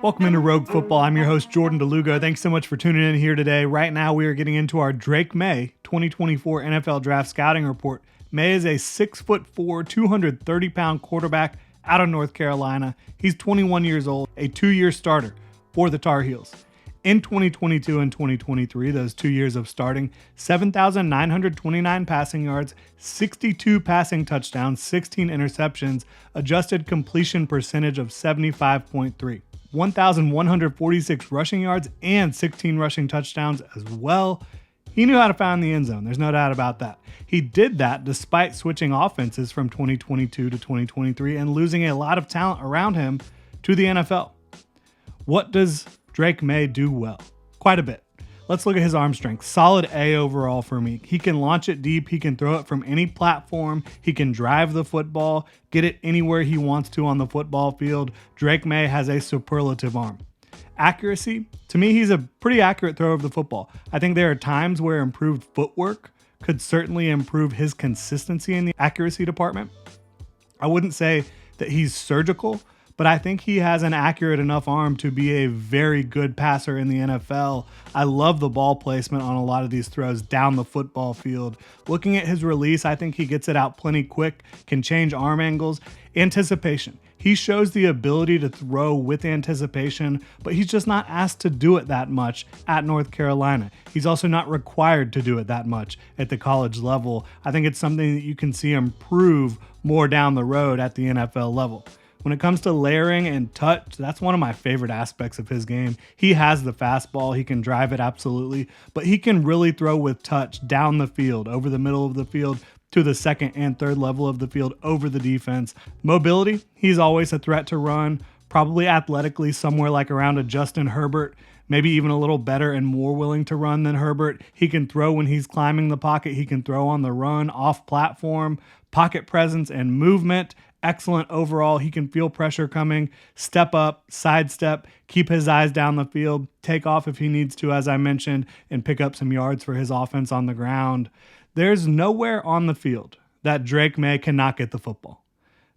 Welcome into Rogue Football. I'm your host, Jordan Lugo. Thanks so much for tuning in here today. Right now, we are getting into our Drake Maye 2024 NFL Draft Scouting Report. Maye is a 6'4", 230-pound quarterback out of North Carolina. He's 21 years old, a two-year starter for the Tar Heels. In 2022 and 2023, those 2 years of starting, 7,929 passing yards, 62 passing touchdowns, 16 interceptions, adjusted completion percentage of 75.3. 1,146 rushing yards and 16 rushing touchdowns as well. He knew how to find the end zone. There's no doubt about that. He did that despite switching offenses from 2022 to 2023 and losing a lot of talent around him to the NFL. What does Drake Maye do well? Quite a bit. Let's look at his arm strength. Solid A overall for me. He can launch it deep. He can throw it from any platform. He can drive the football, get it anywhere he wants to on the football field. Drake Maye has a superlative arm. Accuracy, to me, he's a pretty accurate thrower of the football. I think there are times where improved footwork could certainly improve his consistency in the accuracy department. I wouldn't say that he's surgical, but I think he has an accurate enough arm to be a very good passer in the NFL. I love the ball placement on a lot of these throws down the football field. Looking at his release, I think he gets it out plenty quick, can change arm angles. Anticipation. He shows the ability to throw with anticipation, but he's just not asked to do it that much at North Carolina. He's also not required to do it that much at the college level. I think it's something that you can see improve more down the road at the NFL level. When it comes to layering and touch, that's one of my favorite aspects of his game. He has the fastball. He can drive it absolutely, but he can really throw with touch down the field, over the middle of the field, to the second and third level of the field, over the defense. Mobility, he's always a threat to run, probably athletically somewhere like around a Justin Herbert, maybe even a little better and more willing to run than Herbert. He can throw when he's climbing the pocket. He can throw on the run, off platform, pocket presence and movement. Excellent overall. He can feel pressure coming, step up, sidestep, keep his eyes down the field, take off if he needs to, as I mentioned, and pick up some yards for his offense on the ground. There's nowhere on the field that Drake Maye cannot get the football.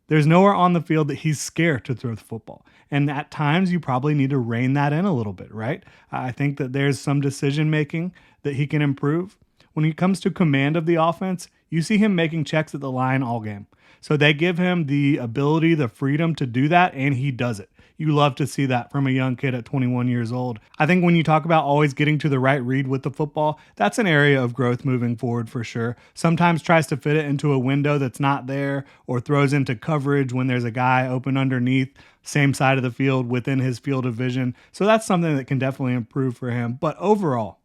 There's nowhere on the field that he's scared to throw the football. And at times, you probably need to rein that in a little bit, right? I think that there's some decision-making that he can improve. When it comes to command of the offense, you see him making checks at the line all game. So they give him the ability, the freedom to do that, and he does it. You love to see that from a young kid at 21 years old. I think when you talk about always getting to the right read with the football, that's an area of growth moving forward for sure. Sometimes tries to fit it into a window that's not there, or throws into coverage when there's a guy open underneath, same side of the field within his field of vision. So that's something that can definitely improve for him. But overall,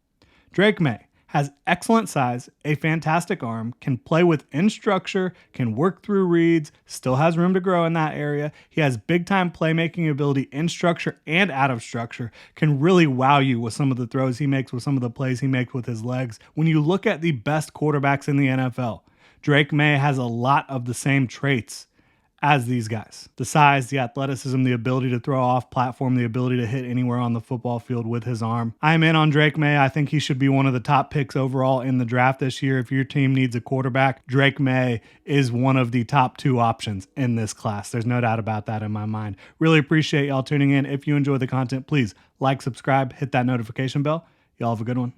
Drake Maye has excellent size, a fantastic arm, can play within structure, can work through reads, still has room to grow in that area. He has big-time playmaking ability in structure and out of structure, can really wow you with some of the throws he makes, with some of the plays he makes with his legs. When you look at the best quarterbacks in the NFL, Drake Maye has a lot of the same traits as these guys. The size, the athleticism, the ability to throw off platform, the ability to hit anywhere on the football field with his arm. I'm in on Drake Maye. I think he should be one of the top picks overall in the draft this year. If your team needs a quarterback, Drake Maye is one of the top two options in this class. There's no doubt about that in my mind. Really appreciate y'all tuning in. If you enjoy the content, please like, subscribe, hit that notification bell. Y'all have a good one.